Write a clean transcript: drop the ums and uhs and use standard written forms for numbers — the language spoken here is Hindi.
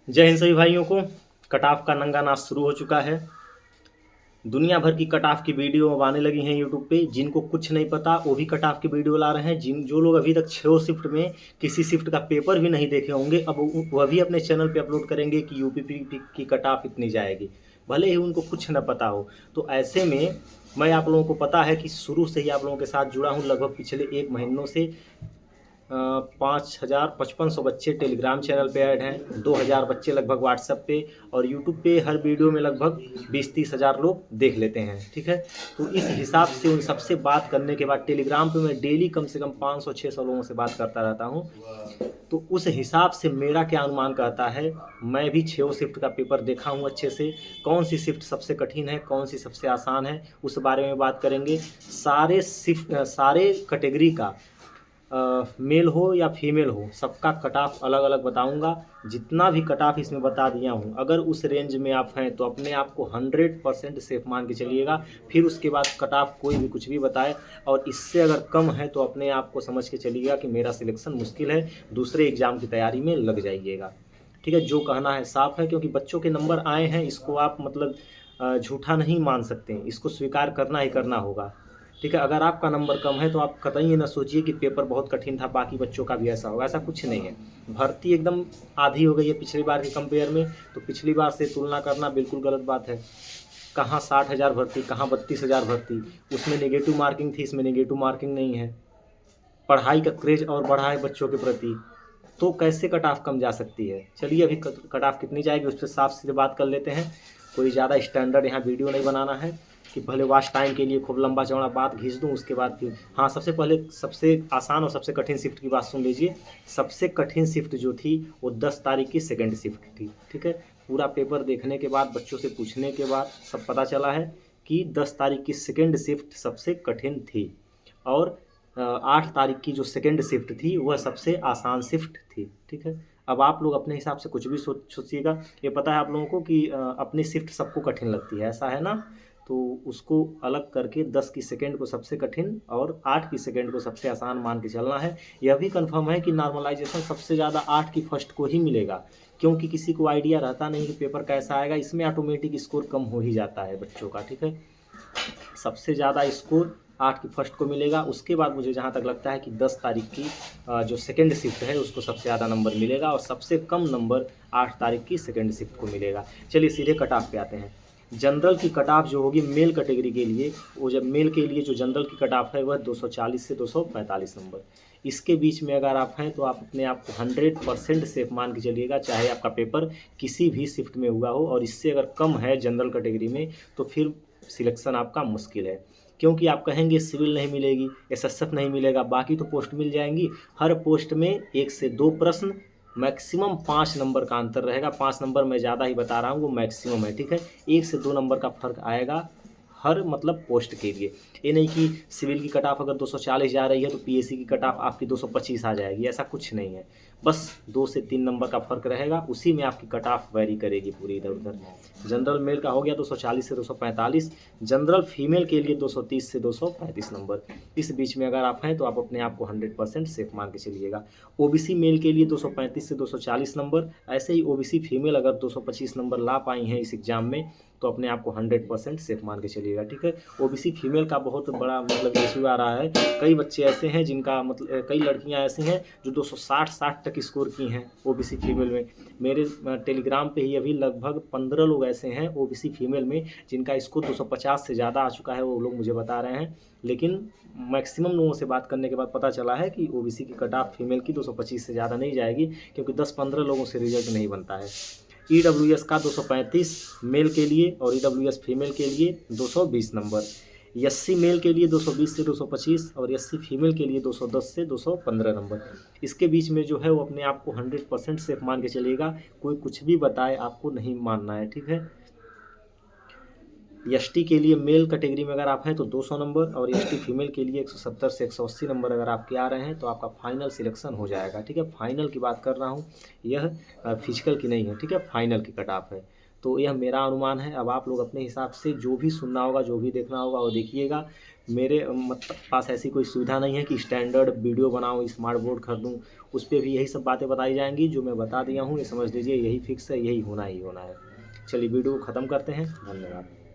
जय हिंद सभी भाइयों को। कट ऑफ का नंगा नाच शुरू हो चुका है। दुनिया भर की कट ऑफ की वीडियो अब आने लगी हैं यूट्यूब पे। जिनको कुछ नहीं पता वो भी कट ऑफ की वीडियो ला रहे हैं। जो लोग अभी तक 6 शिफ्ट में किसी शिफ्ट का पेपर भी नहीं देखे होंगे, अब वह भी अपने चैनल पे अपलोड करेंगे कि यूपीपी की कट ऑफ इतनी जाएगी, भले ही उनको कुछ न पता हो। तो ऐसे में मैं आप लोगों को पता है कि शुरू से ही आप लोगों के साथ जुड़ा हूँ। लगभग पिछले 1 महीनों से 5,5500 बच्चे टेलीग्राम चैनल पे ऐड हैं, 2,000 बच्चे लगभग व्हाट्सएप पे, और यूट्यूब पे हर वीडियो में लगभग 20-30 हज़ार लोग देख लेते हैं। ठीक है, तो इस हिसाब से उन सबसे बात करने के बाद टेलीग्राम पे मैं डेली कम से कम 500-600 लोगों से बात करता रहता हूँ। तो उस हिसाब से मेरा क्या अनुमान कहता है, मैं भी 6 शिफ्ट का पेपर देखा हूँ अच्छे से। कौन सी शिफ्ट सबसे कठिन है, कौन सी सबसे आसान है, उस बारे में बात करेंगे। सारे कैटेगरी का मेल हो या फीमेल हो, सबका कट ऑफ अलग अलग बताऊंगा। जितना भी कट ऑफ इसमें बता दिया हूँ, अगर उस रेंज में आप हैं तो अपने आप को 100% सेफ मान के चलिएगा। फिर उसके बाद कट ऑफ कोई भी कुछ भी बताए और इससे अगर कम है तो अपने आप को समझ के चलिएगा कि मेरा सिलेक्शन मुश्किल है, दूसरे एग्ज़ाम की तैयारी में लग जाइएगा। ठीक है, जो कहना है साफ है, क्योंकि बच्चों के नंबर आए हैं, इसको आप मतलब झूठा नहीं मान सकते, इसको स्वीकार करना ही करना होगा। ठीक है, अगर आपका नंबर कम है तो आप कतई ये ना सोचिए कि पेपर बहुत कठिन था, बाकी बच्चों का भी ऐसा होगा, ऐसा कुछ नहीं है। भर्ती एकदम आधी हो गई है पिछली बार के कंपेयर में, तो पिछली बार से तुलना करना बिल्कुल गलत बात है। कहाँ 60,000 भर्ती, कहाँ 32,000 भर्ती, उसमें नेगेटिव मार्किंग थी, इसमें नेगेटिव मार्किंग नहीं है। पढ़ाई का क्रेज और बढ़ा है बच्चों के प्रति, तो कैसे कट ऑफ कम जा सकती है। चलिए अभी कट ऑफ कितनी जाएगी उस पर साफ सीधे बात कर लेते हैं। कोई ज़्यादा स्टैंडर्ड यहाँ वीडियो नहीं बनाना है कि पहले वॉच टाइम के लिए खूब लंबा चौड़ा बात घींच दूँ, उसके बाद फिर हाँ, सबसे पहले सबसे आसान और सबसे कठिन शिफ्ट की बात सुन लीजिए। सबसे कठिन शिफ्ट जो थी वो 10 तारीख की सेकेंड शिफ्ट थी। ठीक है, पूरा पेपर देखने के बाद, बच्चों से पूछने के बाद सब पता चला है कि 10 तारीख की सेकेंड शिफ्ट सबसे कठिन थी, और 8 तारीख की जो सेकेंड शिफ्ट थी वह सबसे आसान शिफ्ट थी। ठीक है, अब आप लोग अपने हिसाब से कुछ भी सोचिएगा। ये पता है आप लोगों को कि अपनी शिफ्ट सबको कठिन लगती है, ऐसा है ना, तो उसको अलग करके 10 की सेकेंड को सबसे कठिन और 8 की सेकेंड को सबसे आसान मान के चलना है। यह भी कंफर्म है कि नॉर्मलाइजेशन सबसे ज़्यादा 8 की फर्स्ट को ही मिलेगा, क्योंकि किसी को आइडिया रहता नहीं कि पेपर कैसा आएगा। इसमें ऑटोमेटिक स्कोर कम हो ही जाता है बच्चों का। ठीक है, सबसे ज़्यादा स्कोर 8 की फर्स्ट को मिलेगा। उसके बाद मुझे जहाँ तक लगता है कि 10 तारीख की जो सेकेंड शिफ्ट है उसको सबसे ज़्यादा नंबर मिलेगा, और सबसे कम नंबर 8 तारीख की सेकेंड शिफ्ट को मिलेगा। चलिए सीधे कट ऑफ पे आते हैं। जनरल की कट ऑफ जो होगी मेल कैटेगरी के लिए, वो जब मेल के लिए जो जनरल की कट ऑफ है वह 240 से 245 नंबर। इसके बीच में अगर आप हैं तो आप अपने आप को 100% सेफ मान के चलिएगा, चाहे आपका पेपर किसी भी शिफ्ट में हुआ हो। और इससे अगर कम है जनरल कैटेगरी में तो फिर सिलेक्शन आपका मुश्किल है, क्योंकि आप कहेंगे सिविल नहीं मिलेगी, एसएसएफ नहीं मिलेगा, बाकी तो पोस्ट मिल जाएंगी। हर पोस्ट में 1 से 2 प्रश्न, मैक्सिमम 5 नंबर का अंतर रहेगा। 5 नंबर मैं ज़्यादा ही बता रहा हूँ, वो मैक्सिमम है। ठीक है, 1 से 2 नंबर का फर्क आएगा हर मतलब पोस्ट के लिए। ये नहीं कि सिविल की कट ऑफ अगर 240 जा रही है तो पीएससी की कट ऑफ आपकी 225 आ जाएगी, ऐसा कुछ नहीं है। बस 2 से 3 नंबर का फर्क रहेगा, उसी में आपकी कट ऑफ वेरी करेगी पूरी इधर उधर। जनरल मेल का हो गया 240 से 245, जनरल फीमेल के लिए 230 से 235 नंबर। इस बीच में अगर आप हैं तो आप अपने आप को 100% सेफ मान के चलिएगा। ओबीसी मेल के लिए 235 से 240 नंबर। ऐसे ही ओबीसी फीमेल अगर 225 नंबर ला पाई हैं इस एग्ज़ाम में तो अपने आप को 100% सेफ मान के चलिएगा। ठीक है, ओबीसी फीमेल का बहुत बड़ा मतलब इशू आ रहा है। कई बच्चे ऐसे हैं जिनका मतलब, कई लड़कियां ऐसी हैं जो 260 तक स्कोर की हैं ओबीसी फीमेल में। मेरे टेलीग्राम पे ही अभी लगभग 15 लोग ऐसे हैं ओबीसी फीमेल में जिनका स्कोर 250 से ज़्यादा आ चुका है, वो लोग मुझे बता रहे हैं। लेकिन मैक्सिमम लोगों से बात करने के बाद पता चला है कि ओबीसी की कट ऑफ फीमेल की 225 से ज़्यादा नहीं जाएगी, क्योंकि 10-15 लोगों से रिजल्ट नहीं बनता है। ईडब्ल्यूएस का 235 मेल के लिए और ईडब्ल्यूएस फीमेल के लिए 220 नंबर। एससी मेल के लिए 220 से 225 और एससी फीमेल के लिए 210 से 215 नंबर। इसके बीच में जो है वो अपने आप को 100% सेफ मान के चलिएगा। कोई कुछ भी बताए आपको नहीं मानना है। ठीक है, एसटी के लिए मेल कैटेगरी में अगर आप हैं तो 200 नंबर, और एसटी फीमेल के लिए 170 से 180 नंबर अगर आपके आ रहे हैं तो आपका फाइनल सिलेक्शन हो जाएगा। ठीक है, फाइनल की बात कर रहा हूँ, यह फिजिकल की नहीं है। ठीक है, फाइनल की कट ऑफ है। तो यह मेरा अनुमान है। अब आप लोग अपने हिसाब से जो भी सुनना होगा, जो भी देखना होगा वो देखिएगा। मेरे पास ऐसी कोई सुविधा नहीं है कि स्टैंडर्ड वीडियो बनाऊँ, स्मार्ट बोर्ड खरीदूँ। उस पे भी यही सब बातें बताई जाएंगी जो मैं बता दिया हूँ। ये समझ लीजिए, यही फिक्स है, यही होना ही होना है। चलिए वीडियो को ख़त्म करते हैं। धन्यवाद।